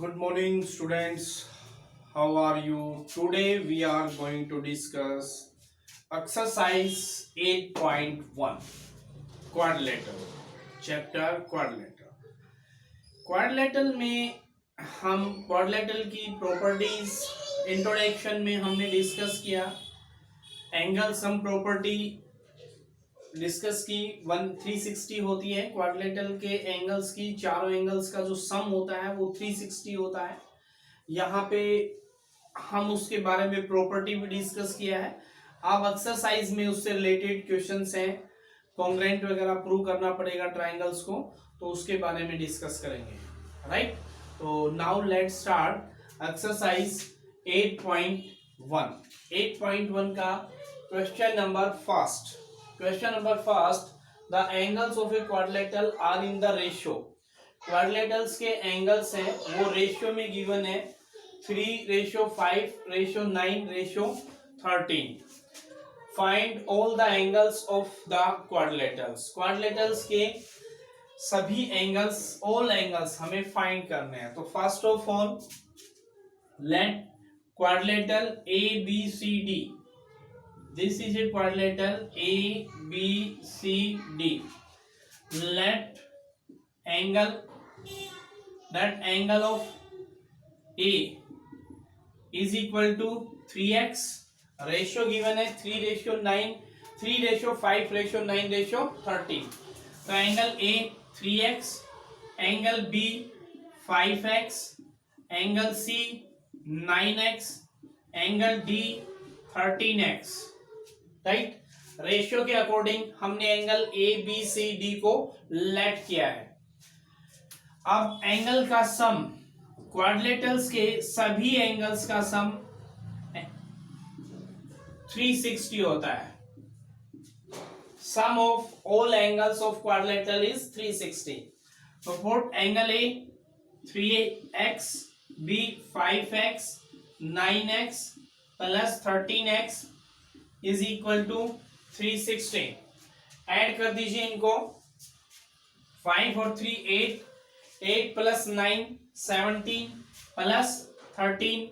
Good morning, students. How are you? Today we are going to discuss exercise 8.1 quadrilateral chapter quadrilateral. Quadrilateral में हम quadrilateral की properties introduction में हमने discuss किया। Angle sum property discuss की 360 होती है। क्वाड्रिलेटरल के एंगल्स की चारों एंगल्स का जो सम होता है वो 360 होता है। यहाँ पे हम उसके बारे में प्रॉपर्टी भी डिस्कस किया है। अब एक्सरसाइज में उससे रिलेटेड क्वेश्चंस हैं, कॉन्ग्रेंट वगैरह प्रूव करना पड़ेगा ट्राइंगल्स को, तो उसके बारे में डिस्कस करेंगे। राइट, तो नाउ लेट्स स्टार्ट एक्सरसाइज 8.1। 8.1 का question number first. Question number first, the angles of a quadrilateral are in the ratio. Quadrilaterals के एंगल्स हैं वो रेशियो में गिवन है 3:5:9:13। Find all the angles of the quadrilaterals. Quadrilaterals के सभी angles, all angles हमें find करने हैं। तो first of all let quadrilateral A B C D, this is a quadrilateral A B C D, let angle, that angle of A is equal to 3x, ratio given है 3:9, 3:5:9:13। तो angle A 3x, angle B 5x, angle C 9x, angle D 13x। Right, ratio के according हमने angle A B C D को late किया है। अब angle का सम, quadrilaterals के सभी एंगल्स का सम 360 होता है। Sum of all angles of quadrilateral is 360। तो put angle A 3x, B 5x, 9x plus 13x is equal to 360। Add कर दीजिए इनको, 5 और 3 8, 8 प्लस 9 17 प्लस 13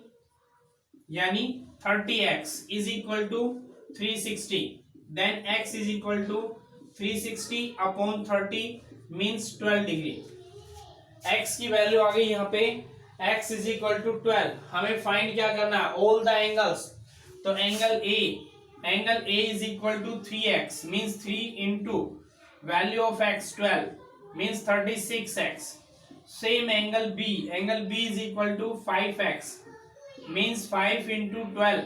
यानी 30x is equal to 360। Then x is equal to 360 upon 30 means 12 degree. x की value आ गई यहाँ पे, x इज इक्वल टू 12। हमें फाइंड क्या करना है, ऑल द एंगल्स। तो angle A is equal to 3x means 3 into value of x 12 means 36x। Same angle B is equal to 5x means 5 into 12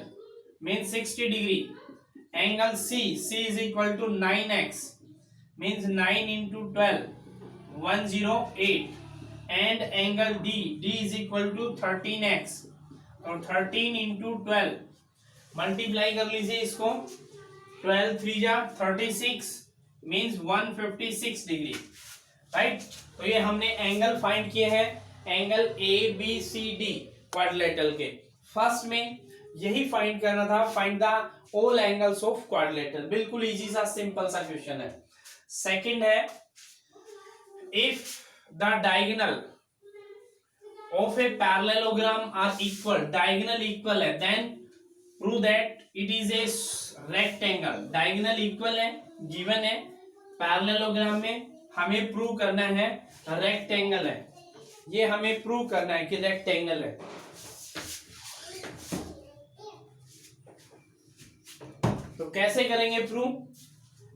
means 60 degree. Angle C is equal to 9x means 9 into 12 108. And angle D is equal to 13x और 13 into 12 multiply कर लीजिए इसको, 12 3 जा 36 means 156 degree. Right, तो ये हमने angle find किए हैं, angle A B C D quadrilateral के। फर्स्ट में यही फाइंड करना था, find the all angles of quadrilateral. बिल्कुल इजी सा सिंपल सा क्वेश्चन है। सेकंड है, if the diagonal of a parallelogram are equal, diagonal equal है, then prove that it is a rectangle. Diagonal equal है, गिवन है, पैरेललोग्राम में हमें प्रूव करना है रेक्टेंगल है। ये हमें प्रूव करना है कि रेक्टेंगल है। तो कैसे करेंगे prove?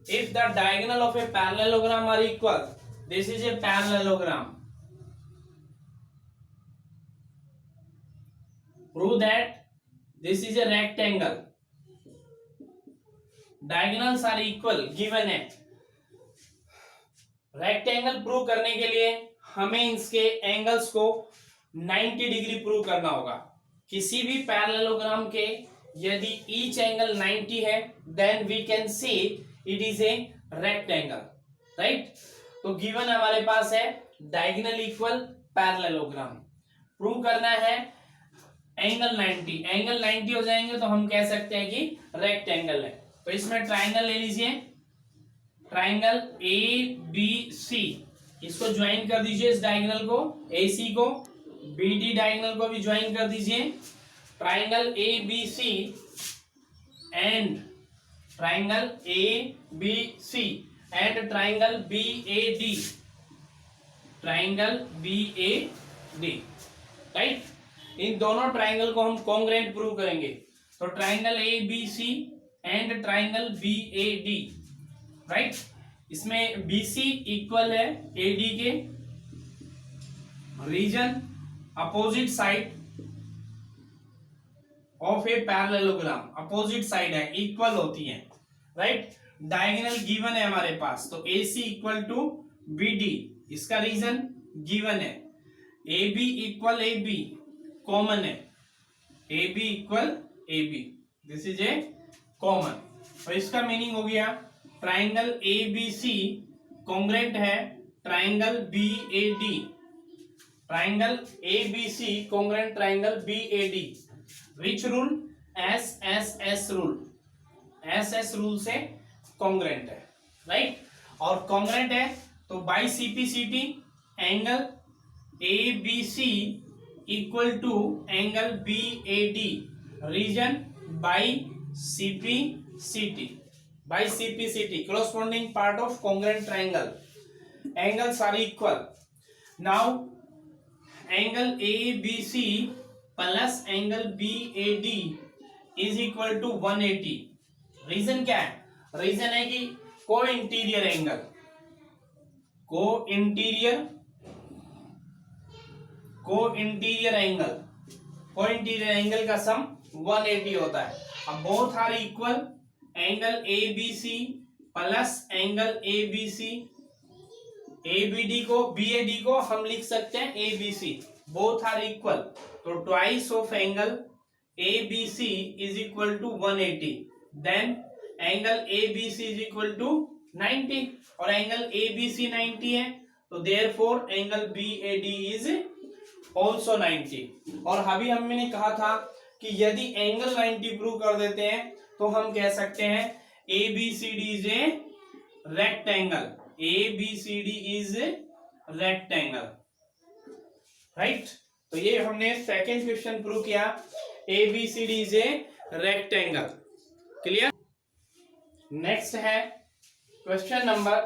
If the diagonal of a parallelogram are equal, this is a parallelogram, prove that this is a rectangle, diagonals are equal, given है। रेक्टेंगल प्रूव करने के लिए हमें इसके एंगल्स को 90 डिग्री प्रूव करना होगा। किसी भी पैरेललोग्राम के यदि ईच एंगल 90 है then we can see it is a rectangle. Right, तो गिवन हमारे पास है डायगोनल इक्वल पैरेललोग्राम, प्रूव करना है एंगल 90। एंगल 90 हो जाएंगे तो हम कह सकते हैं कि रेक्टेंगल है। तो इसमें ट्राइंगल ले लीजिए, ट्राइंगल ए बी सी, इसको ज्वाइन कर दीजिए इस डायगोनल को, AC को, बी डी डायगोनल को भी ज्वाइन कर दीजिए। Triangle A B C and triangle A B C and triangle B A D, triangle B A D, right. इन दोनों ट्राइंगल को हम कॉन्ग्रुएंट प्रूव करेंगे। तो triangle A B C and triangle B A D, right. इसमें B C equal है A D के, reason opposite side of a parallelogram, opposite side है, इक्वल होती है, राइट। डायगोनल गिवन है हमारे पास, तो ए सी इक्वल टू बी डी, इसका रीजन गिवन है। A B equal A B common है, A B equal A B, this is a common. तो इसका मीनिंग हो गया triangle A B C congruent है triangle B A D, triangle A B C congruent triangle B A D. Which rule? S S S rule, S S rule से congruent है, right. और congruent है तो by CPCT angle A B C equal to angle B A D, reason by CPCT, by CPCT corresponding part of congruent triangle, angles are equal. Now angle ABC plus angle BAD is equal to 180। Reason क्या है? Reason है कि co interior angle, co interior angle का sum 180 होता है। अब both are equal, angle ABC plus angle ABC, ABD को BAD को हम लिख सकते हैं ABC, बोथ आर इक्वल। तो twice of angle ABC is equal to 180, then angle ABC is equal to 90, और एंगल ABC 90 है, तो therefore angle BAD is also 90। और अभी हमने कहा था कि यदि एंगल 90 प्रूव कर देते हैं तो हम कह सकते हैं ABCD is a rectangle, ABCD is rectangle, right. तो ये हमने सेकेंड क्वेश्चन प्रूव किया, ABCD is a rectangle, clear. Next है क्वेश्चन नंबर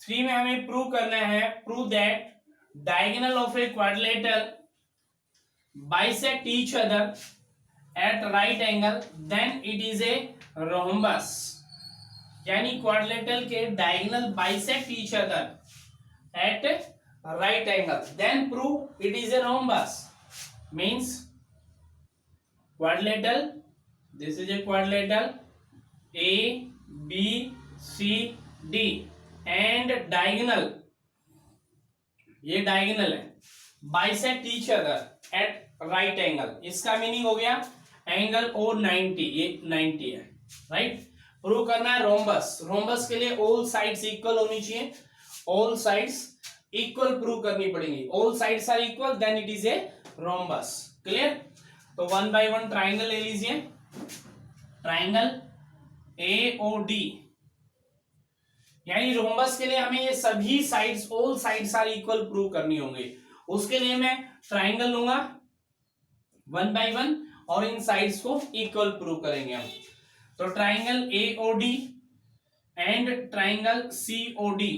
3 में हमें प्रूव करना है, prove that diagonal of a quadrilateral bisect each other at right angle, then it is a rhombus. यानी क्वाड्रिलेटरल के diagonal bisect each other at right angle, then prove it is a rhombus. Means quadrilateral, this is a quadrilateral A B C D and diagonal, ये diagonal है, bisect each other at right angle. इसका meaning हो गया angle O 90, ये 90 है, right. Prove करना है rhombus. Rhombus के लिए ऑल साइड्स इक्वल होनी चाहिए, ऑल साइड्स इक्वल प्रूव करनी पड़ेगी। All sides are equal, then it is a rhombus, clear. तो वन बाय वन ट्राइंगल ले लीजिए। ट्राइंगल AOD, यानी रोम्बस के लिए हमें ये सभी sides, all sides are equal prove करनी होंगी। उसके लिए मैं ट्राइंगल लूंगा वन बाय वन और इन साइड्स को इक्वल प्रूव करेंगे हम। तो triangle AOD and triangle COD,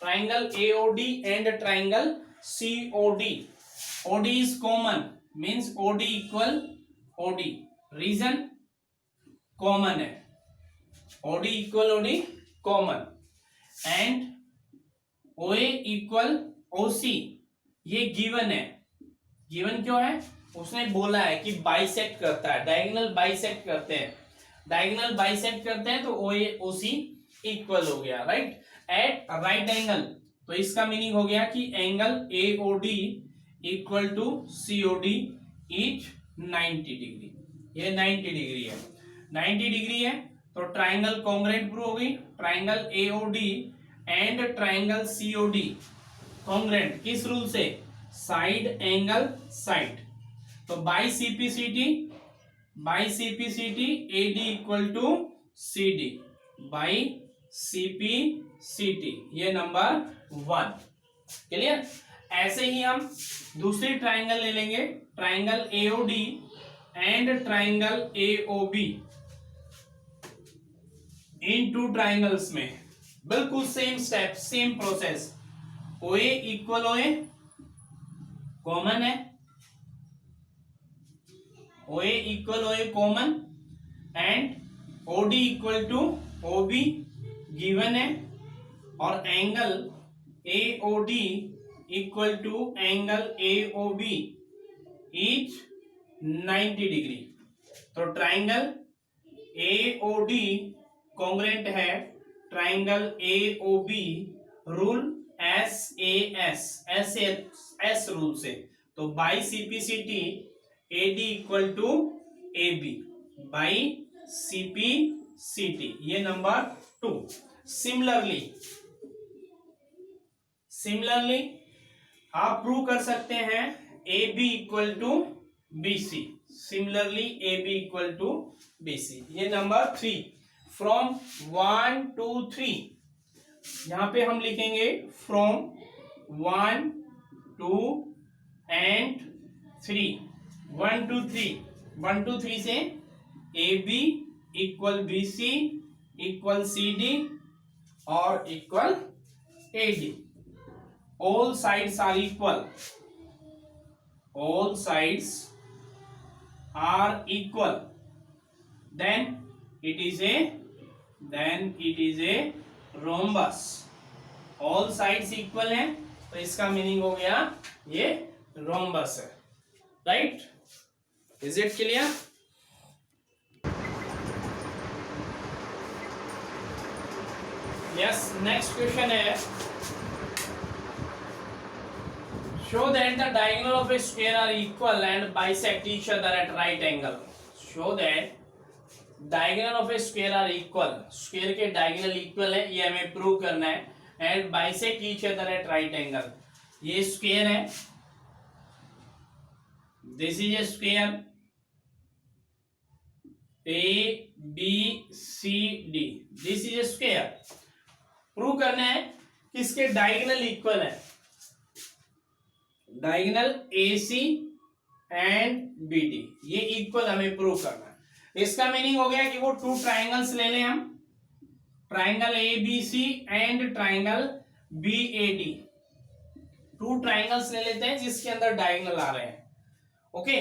triangle AOD and triangle COD। OD is common, means OD equal OD, reason common है, OD equal OD common, and OA equal OC, ये given है। Given क्यों है? उसने बोला है कि बाइसेक्ट करता है, डायगोनल बाइसेक्ट करते हैं, डायगोनल बाइसेक्ट करते हैं, तो OA OC इक्वल हो गया, राइट, एट राइट एंगल। तो इसका मीनिंग हो गया कि angle AOD equal to COD is 90 degree, ये 90 डिग्री है, 90 डिग्री है। तो ट्राइंगल कॉन्ग्रुएंट प्रूव होगी, triangle AOD and triangle COD congruent, किस रूल से? Side angle side. तो by CPCT AD equal to CD, by CPCT, ये नंबर 1, क्लियर। ऐसे ही हम दूसरी ट्राइंगल ले लेंगे, triangle AOD and triangle AOB. In two triangles में बिल्कुल सेम स्टेप, सेम प्रोसेस। ओए इक्वल ओए कॉमन है, OA equal OA common, and OD equal to OB given है, और angle AOD equal to angle AOB each 90 degree. तो triangle AOD congruent है triangle AOB rule S rule से। तो by CPCT AD equal to AB by CPCT, ये number 2। Similarly आप prove कर सकते हैं A B equal to B C. Similarly A B equal to B C, ये number 3। From 1 to 3, यहां पे हम लिखेंगे फ्रॉम 1 2 एंड 3। 1 to 3, 1 to 3 से A B equal B C equal C D और equal A D. All sides are equal. All sides are equal. Then it is a rhombus. All sides equal हैं, तो इसका meaning हो गया ये rhombus है, right? Is it clear? Yes. Next question है, show that the diagonal of a square are equal and bisect each other at right angle. Show that diagonal of a square are equal. Square के diagonal equal है, ये हमें prove करना है, and bisect each other at right angle. ये square है, this is a square A B C D. This is a square. Prove करना है कि इसके diagonal equal है, डायगोनल AC एंड BD ये इक्वल हमें प्रूव करना है। इसका मीनिंग हो गया कि वो 2 ट्राइंगल्स ले लें हम, triangle ABC and triangle BAD। 2 triangles ले लेते हैं जिसके अंदर डायगोनल आ रहे हैं। ओके,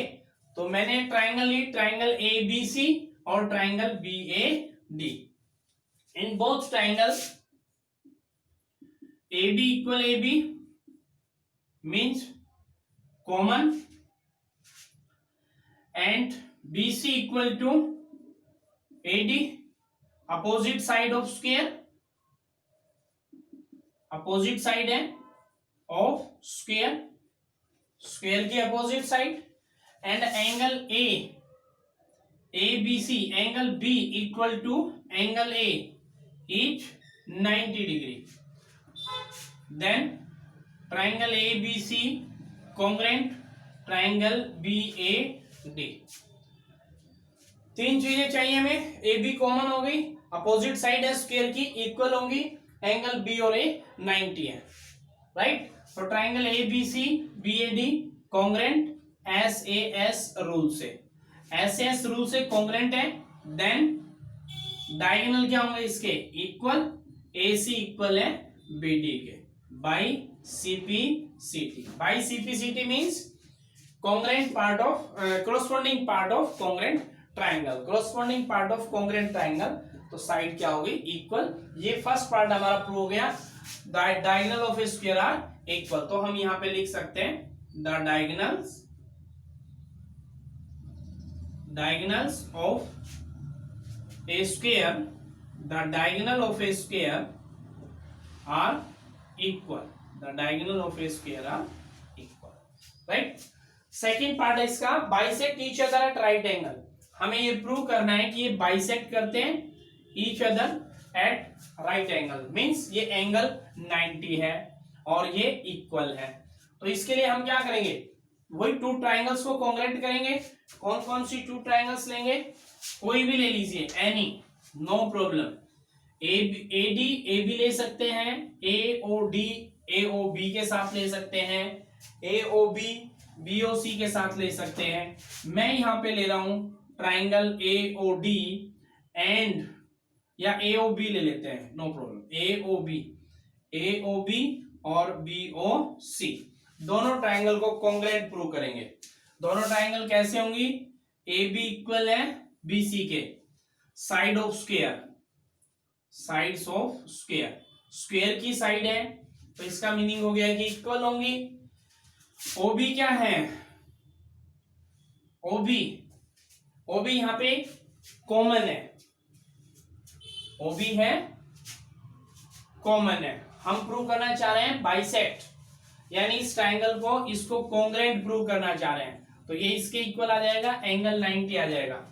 तो मैंने ट्राइंगल ली, ट्राइंगल ABC और triangle BAD। In both triangles AB equal AB means common and BC equal to AD, opposite side of square, opposite side है of square, square की opposite side, and angle A ABC angle B equal to angle A each 90 degree. Then triangle ABC congruent triangle BAD। 3 चीजें चाहिए हमें, ए B common हो गई, opposite side है square की, equal होंगी, एंगल बी और ए 90 है, राइट? तो triangle ABC BAD congruent SAS rule से, SAS रूल से कॉन्ग्रेंट है। देन डायगोनल क्या होंगे इसके, इक्वल, AC इक्वल है BD के, by CPCT। By CPCT means congruent part of corresponding part of congruent triangle, corresponding part of congruent triangle। तो side क्या होगी, इक्वल। ये फर्स्ट पार्ट हमारा प्रूव हो गया, diagonal of a square are equal. तो हम यहां पे लिख सकते हैं the diagonals of a square, the diagonal of a square are equal, the diagonal of a square are equal, right? Second part है इसका, bisect each other at right angle. हमें ये प्रूव करना है कि ये बाइसेक्ट करते हैं each other at right angle, means ये एंगल 90 है और ये इक्वल है। तो इसके लिए हम क्या करेंगे, वही 2 ट्राइंगल्स को कॉन्ग्रेंट करेंगे। कौन कौन सी 2 ट्राइंगल्स लेंगे, कोई भी ले लीजिए, एनी, नो प्रॉब्लम। AB ले सकते हैं, AOD AOB के साथ ले सकते हैं, AOB BOC के साथ ले सकते हैं। मैं यहां पे ले रहा हूं ट्राइंगल AOD एंड या AOB ले लेते हैं, नो प्रॉब्लम। AOB और BOC दोनों ट्राइंगल को कॉन्ग्रुएंट प्रूव करेंगे। दोनों ट्राइंगल कैसे होंगी? AB इक्वल है BC के, side of square, sides of square, square की साइड है तो इसका मीनिंग हो गया कि इक्वल होंगी। OB क्या है? OB यहां पे कॉमन है, OB है कॉमन है। हम प्रूव करना चाह रहे हैं बाइसेक्ट, यानी इस ट्राइंगल को इसको कॉन्ग्रुएंट प्रूव करना चाह रहे हैं, तो ये इसके इक्वल आ जाएगा, एंगल 90 आ जाएगा।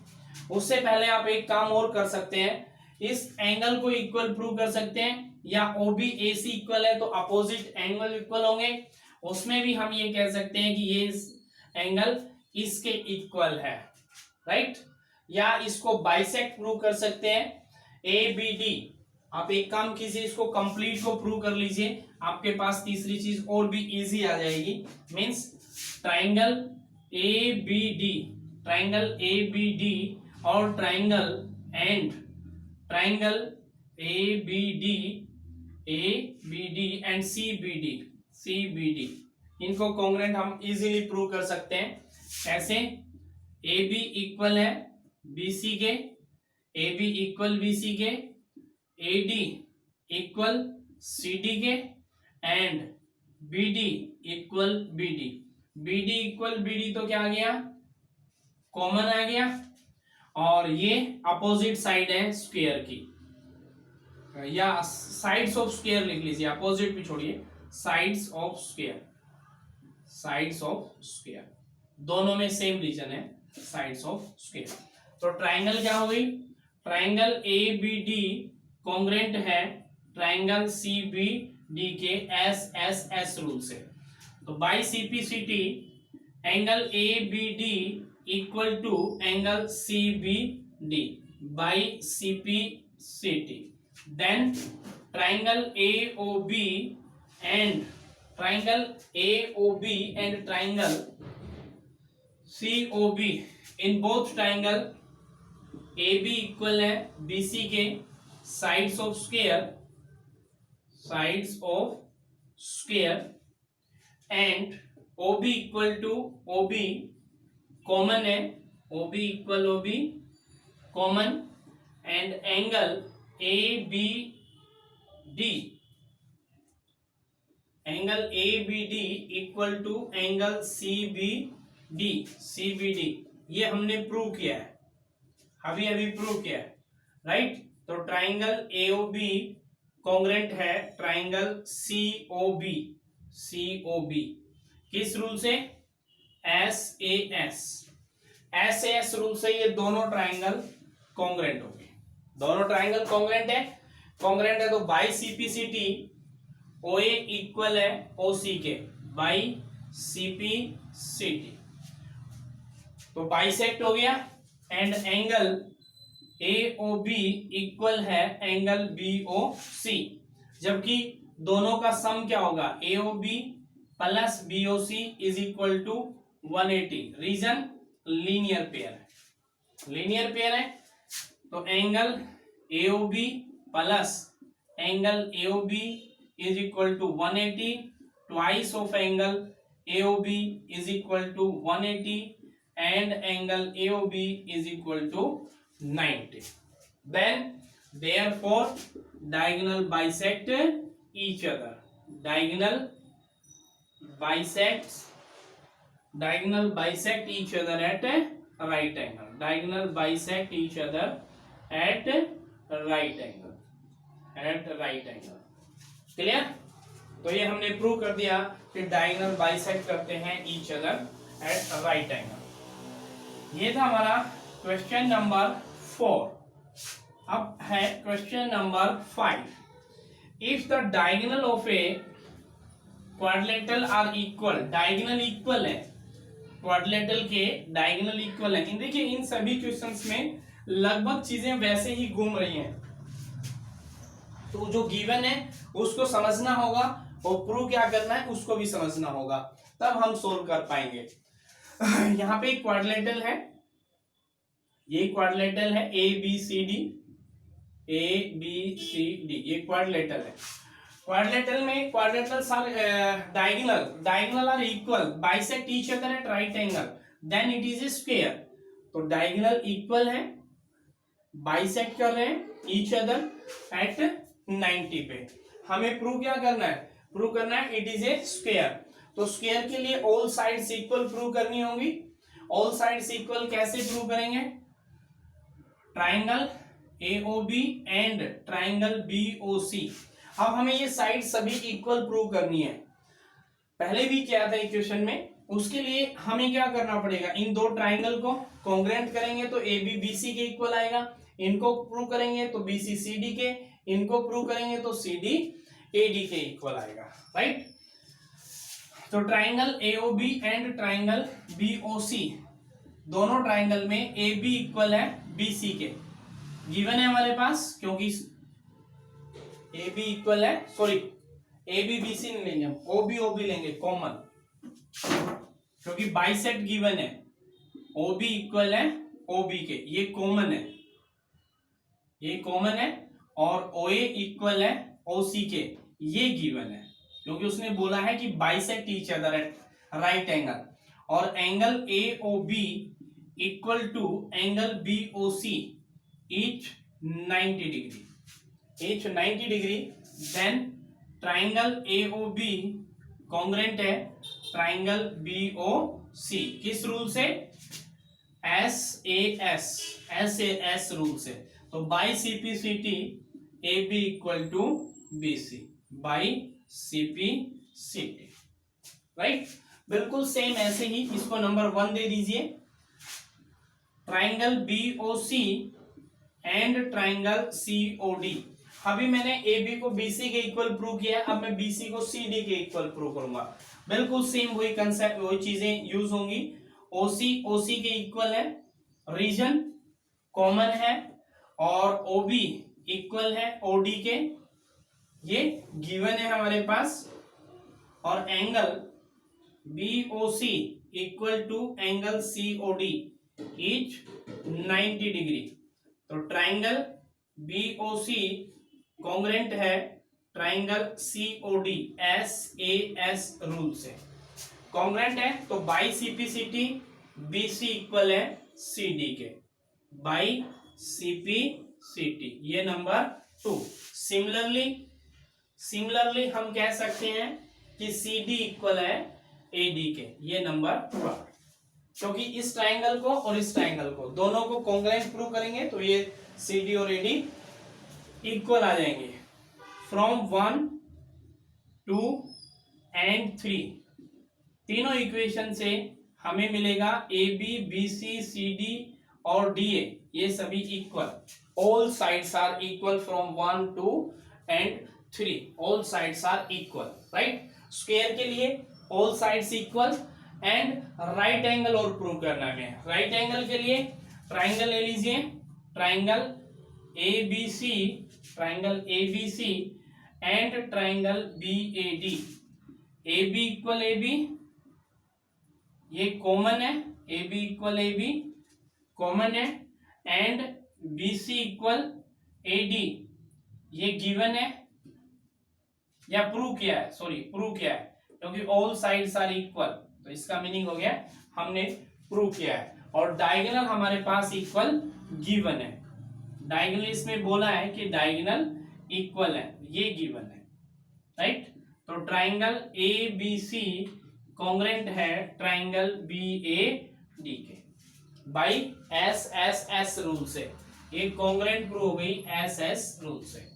उससे पहले आप एक काम और कर सकते हैं, इस एंगल को इक्वल प्रूव कर सकते हैं, या OB AC इक्वल है तो अपोजिट एंगल इक्वल होंगे, उसमें भी हम ये कह सकते हैं कि ये एंगल इसके इक्वल है, राइट। या इसको बाइसेक्ट प्रूव कर सकते हैं, ABD। आप एक काम कीजिए, इसको कंप्लीट को प्रूव कर लीजिए, आपके पास तीसरी चीज और भी इजी आ जाएगी। मींस ट्राइंगल ABD और ट्राइंगल ABD एंड CBD, इनको कॉन्ग्रुएंट हम इजीली प्रूव कर सकते हैं। ऐसे AB इक्वल है BC के, AB इक्वल BC के, AD इक्वल CD के and BD equal BD equal BD तो क्या आ गया? कॉमन आ गया, और ये अपोजिट साइड है स्क्वायर की, या साइड्स ऑफ स्क्वायर लिख लीजिए, अपोजिट भी छोड़िए, साइड्स ऑफ स्क्वायर, दोनों में सेम रीजन है, साइड्स ऑफ स्क्वायर। तो ट्राइंगल क्या हो गई? ट्राइंगल ABD कॉन्ग्रुएंट है ट्राइंगल CBD के SSS रूल से। तो by CPCT angle ABD equal to angle CBD by CPCT। Then triangle AOB and triangle COB, in both triangle AB equal है BC के, sides of square and OB equal to OB common है, OB equal OB common, and angle ABD equal to angle CBD। ये हमने prove किया है, अभी prove किया है, राइट। तो ट्राइंगल AOB कॉन्ग्रुएंट है ट्राइंगल COB किस रूल से? SAS रूल से ये दोनों ट्राइंगल कॉन्ग्रुएंट हो गए। दोनों ट्राइंगल कॉन्ग्रुएंट है तो बाय CPCT OA इक्वल है OC के, बाय CPCT तो बाइसेक्ट हो गया, एंड एंगल AOB इक्वल है एंगल BOC, जबकि दोनों का सम क्या होगा? AOB plus BOC is equal to 180। Reason linear pair है, तो angle AOB plus angle AOB is equal to 180, twice of angle AOB is equal to 180 and angle AOB is equal to 90. Then therefore diagonal bisect each other. Diagonal bisect each other at right angle. Diagonal bisect each other at right angle. Clear? तो ये हमने prove कर दिया कि diagonal bisect करते हैं each other at right angle. ये था हमारा क्वेश्चन नंबर 4। अब है question number 5। If the diagonal of a quadrilateral are equal, diagonal equal है, क्वाड्रिलेटरल के डायगोनल इक्वल है। देखिए इन सभी क्वेश्चंस में लगभग चीजें वैसे ही घूम रही हैं, तो जो गिवन है उसको समझना होगा और प्रूव क्या करना है उसको भी समझना होगा, तब हम सोल्व कर पाएंगे। यहाँ पे एक क्वाड्रिलेटरल है, ये क्वाड्रिलेटरल है A B C D, A B C D, ये क्वाड्रिलेटरल है। क्वाड्रिलेटरल में quadrilaterals are diagonal are equal, bisect each other at right angle, then it is a square. तो डायगोनल इक्वल है, बाइसेक्ट कर रहे हैं ईच अदर एट 90 पे। हमें प्रूव क्या करना है, प्रूव करना है इट इज ए स्क्वायर। तो स्क्वायर के लिए ऑल साइड्स इक्वल प्रूव करनी होगी। ऑल साइड्स इक्वल कैसे प्रूव करेंगे, triangle AOB and triangle BOC। अब हमें ये साइड सभी इक्वल प्रूव करनी है, पहले भी किया था इक्वेशन में। उसके लिए हमें क्या करना पड़ेगा, इन दो ट्राइंगल को कॉन्ग्रुएंट करेंगे तो AB BC के इक्वल आएगा, इनको प्रूव करेंगे तो BC CD के, इनको प्रूव करेंगे तो CD AD के इक्वल आएगा, राइट। तो triangle AOB and triangle BOC, दोनों ट्राइंगल में AB इक्वल है BC के, गिवन है हमारे पास, क्योंकि AB इक्वल है, सॉरी AB BC नहीं लेंगे हम, OB लेंगे कॉमन, क्योंकि बाइसेक्ट गिवन है, OB इक्वल है OB के, ये कॉमन है, ये कॉमन है, और OA इक्वल है OC के, ये गिवन है, क्योंकि उसने बोला है कि bisect each other at right angle, और angle AOB equal to angle BOC each 90 degree, each 90 degree, then triangle AOB congruent है triangle BOC, किस रूल से, SAS रूल से। तो by CPCT AB equal to BC, by CPCT, right. बिल्कुल same ऐसे ही इसको नंबर 1 दे दीजिए, triangle BOC and triangle COD। अभी मैंने AB को BC के इक्वल प्रूव किया है, अब मैं BC को CD के इक्वल प्रूव करूंगा। बिल्कुल सेम वही कंसेप्ट, वही चीजें यूज होंगी। OC के इक्वल है, रीजन कॉमन है, और OB इक्वल है OD के, ये गिवन है हमारे पास, और angle BOC equal to angle COD each 90 degree. तो ट्राइंगल BOC कॉन्ग्रुएंट है ट्राइंगल COD SAS रूल से, कॉन्ग्रुएंट है, तो बाई CPCT BC इक्वल है CD के, बाई CPCT, ये नंबर 2। सिमिलरली हम कह सकते हैं कि CD इक्वल है AD के, ये नंबर 1, क्योंकि इस ट्राइंगल को और इस ट्राइंगल को दोनों को कॉन्ग्रुएंट प्रूव करेंगे तो ये CD और AD इक्वल आ जाएंगे। फ्रॉम 1, 2 एंड 3 तीनों इक्वेशन से हमें मिलेगा AB BC CD और DA, ये सभी equal, all sides are equal from 1, 2 and 3, all sides are equal, right. Square के लिए all sides equal and right angle और प्रूव करना है। राइट एंगल के लिए ट्राइंगल ले लीजिए, triangle ABC and triangle BAD, AB equal AB, ये कॉमन है, AB इक्वल AB कॉमन है, एंड BC इक्वल AD, ये गिवन है या प्रूव किया है, प्रूव किया है, क्योंकि ऑल साइड्स आर इक्वल, तो इसका मीनिंग हो गया हमने प्रूव किया है। और डायगोनल हमारे पास इक्वल गिवन है, डायगोनल इसमें बोला है कि डायगोनल इक्वल है, ये गिवन है, राइट। तो ट्राइंगल ABC कॉन्ग्रुएंट है ट्राइंगल BAD के, बाई SSS रूल से, ये कॉन्ग्रुएंट प्रूव हो गई SS रूल से।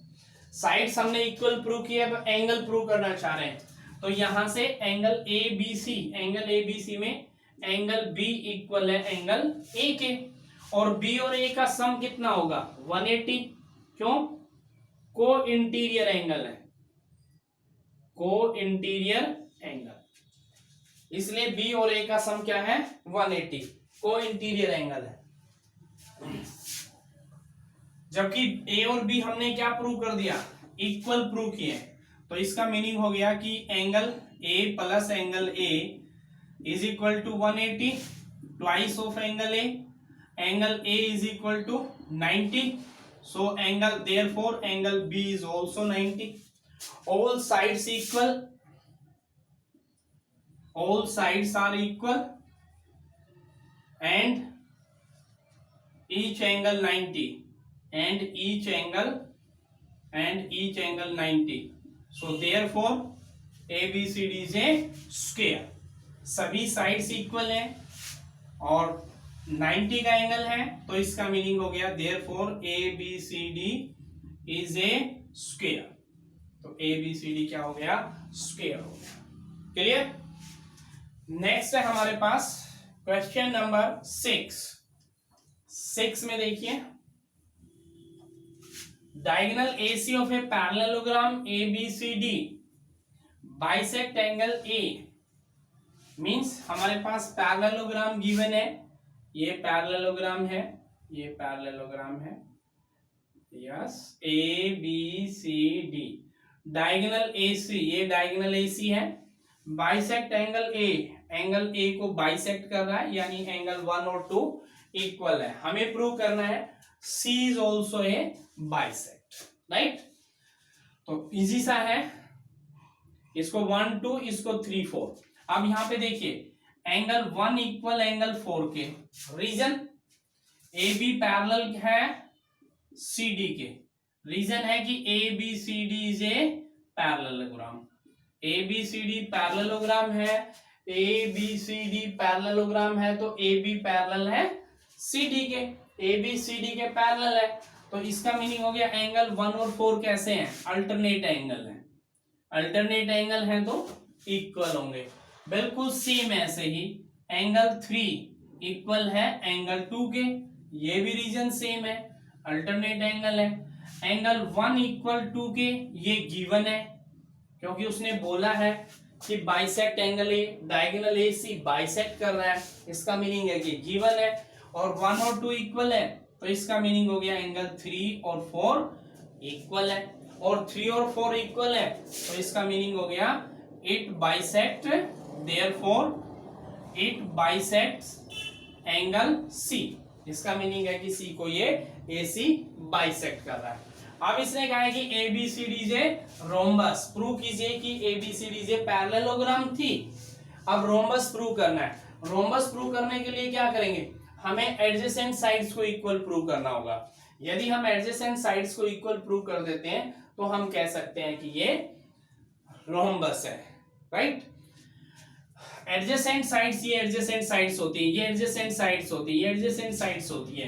साइड्स हमने इक्वल प्रूव किया, अब एंगल प्रूव करना चाह रहे हैं, तो यहां से एंगल ABC में एंगल B इक्वल है एंगल A के, और B और A का सम कितना होगा 180, क्यों, को इंटीरियर एंगल है, को इंटीरियर एंगल, इसलिए B और A का सम क्या है 180, को इंटीरियर एंगल है। जबकि A और B हमने क्या प्रूव कर दिया, इक्वल प्रूव किए, तो इसका मीनिंग हो गया कि angle A plus angle A is equal to 180 twice of angle A, angle A is equal to 90, so angle therefore angle B is also 90. All sides equal, all sides are equal and each angle 90 and each angle 90, so therefore ABCD is a square. सभी sides equal है और 90 का angle है, तो इसका meaning हो गया therefore ABCD is a square. तो ABCD क्या हो गया? स्क्वायर हो गया. क्लियर? नेक्स्ट है हमारे पास क्वेश्चन नंबर 6 में देखिए, diagonal AC of a parallelogram ABCD bisect angle A. Means हमारे पास पैरेललोग्राम गिवन है, ये पैरेललोग्राम है, ये पैरेललोग्राम है, यस ABCD. डायगोनल AC, ये डायगोनल AC है, bisect angle A, angle A को बाइसेक्ट कर रहा है, यानी एंगल 1 और 2 इक्वल है. हमें प्रूव करना है C is also a bisect, right? तो इजी सा है, इसको 1 2, इसको 3 4. अब यहां पे देखिए एंगल 1 इक्वल एंगल 4 के, रीजन AB पैरेलल है CD के, रीजन है कि ABCD is a parallelogram. ABCD parallelogram है, ABCD पैरेललोग्राम है, तो AB पैरेलल है CD के, ABCD के पैरेलल है, तो इसका मीनिंग हो गया एंगल 1 और 4 कैसे हैं? अल्टरनेट एंगल है, अल्टरनेट एंगल है तो इक्वल होंगे. बिल्कुल सेम ऐसे ही एंगल 3 इक्वल है एंगल 2 के, ये भी रीजन सेम है, अल्टरनेट एंगल है. एंगल 1 इक्वल 2 के, ये गिवन है क्योंकि उसने बोला है कि bisect angle A, diagonal AC bisect कर रहा है, इसका मीनिंग है कि गिवन है. और 1 और 2 इक्वल है, तो इसका मीनिंग हो गया एंगल 3 और 4 इक्वल है, और 3 और 4 इक्वल है, तो इसका मीनिंग हो गया it bisect, therefore it bisects angle C. इसका मीनिंग है कि C को ये AC बाइसेक्ट कर रहा है. अब इसने कहा है कि ABCD is a rhombus. Prove कीजिए कि ABCD इज ए पैरेललोग्राम थी. अब रोम्बस प्रूव करना है. रोम्बस प्रूव करने के लिए क्या करेंगे? हमें एडजेसेंट साइड्स को इक्वल प्रूव करना होगा. यदि हम एडजेसेंट साइड्स को इक्वल प्रूव कर देते हैं तो हम कह सकते हैं कि ये रोम्बस है, राइट? एडजेसेंट साइड्स, ये एडजेसेंट साइड्स होती है, ये एडजेसेंट साइड्स होती है, ये एडजेसेंट साइड्स होती है.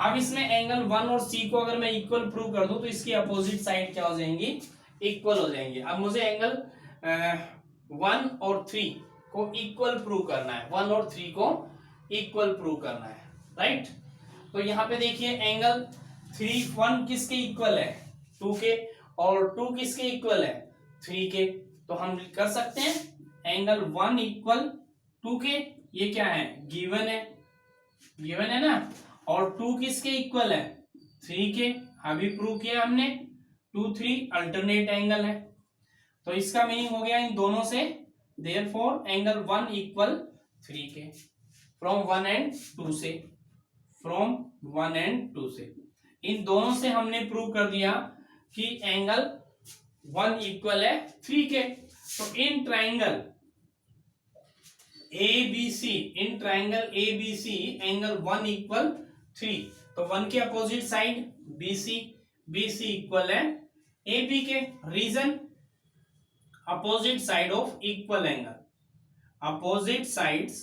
अब इसमें एंगल 1 और C को अगर मैं इक्वल प्रूव कर दूं तो इसकी अपोजिट साइड क्या हो जाएंगी? इक्वल हो जाएंगी. अब मुझे एंगल 1 और 3 को इक्वल प्रूव करना है, 1 और 3 को इक्वल प्रूव करना है, राइट? तो यहाँ पे देखिए एंगल 1 किसके इक्वल है? 2 के, और 2 किसके इक्वल है? 3 के. तो हम कर सकते हैं एंगल 1 इक्वल 2 के, ये क्या है? गिवन है, गिवन है ना. और 2 किसके इक्वल है? 3 के, अभी प्रूव किया हमने. 2 3 अल्टरनेट एंगल है, तो इसका मीनिंग हो गया इन दोनों से, देयरफॉर एंगल 1 इक्वल 3 के, फ्रॉम 1 एंड 2 से, फ्रॉम 1 एंड 2 से. इन दोनों से हमने प्रूव कर दिया कि एंगल 1 इक्वल है 3 के. तो in triangle ABC, in triangle ABC angle 1 equal 3, तो 1 के अपोजिट साइड BC इक्वल है AB के. Reason opposite side of equal angle, opposite sides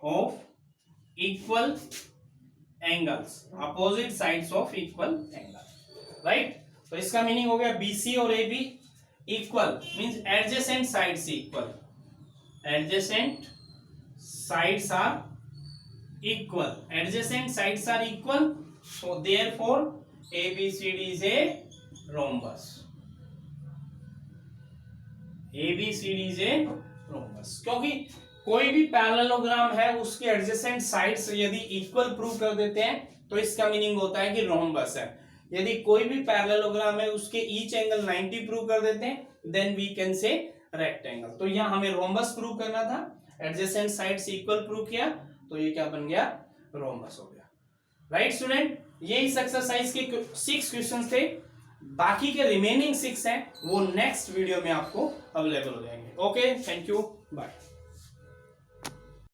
of equal angles, opposite sides of equal angle, right? तो इसका meaning हो गया BC और AB equal, means adjacent sides equal, adjacent sides are equal, adjacent sides are equal, so therefore ABCD is a rhombus, ABCD is a rhombus. क्योंकि कोई भी parallelogram है उसके एडजेसेंट साइड्स यदि इक्वल प्रूव कर देते हैं तो इसका मीनिंग होता है कि रोम्बस है. यदि कोई भी पैरेललोग्राम है उसके ईच एंगल 90 प्रूव कर देते हैं then we can say rectangle. तो यहाँ हमें रोम्बस प्रूव करना था, एडजेसेंट साइड्स इक्वल प्रूव किया, तो ये क्या बन गया, रोम्बस हो गया। राइट स्टूडेंट, ये इस एक्सरसाइज के 6 क्वेश्चंस थे। बाकी के रिमेनिंग 6 हैं वो नेक्स्ट वीडियो में आपको अवेलेबल हो जाएंगे। Okay, thank you, bye.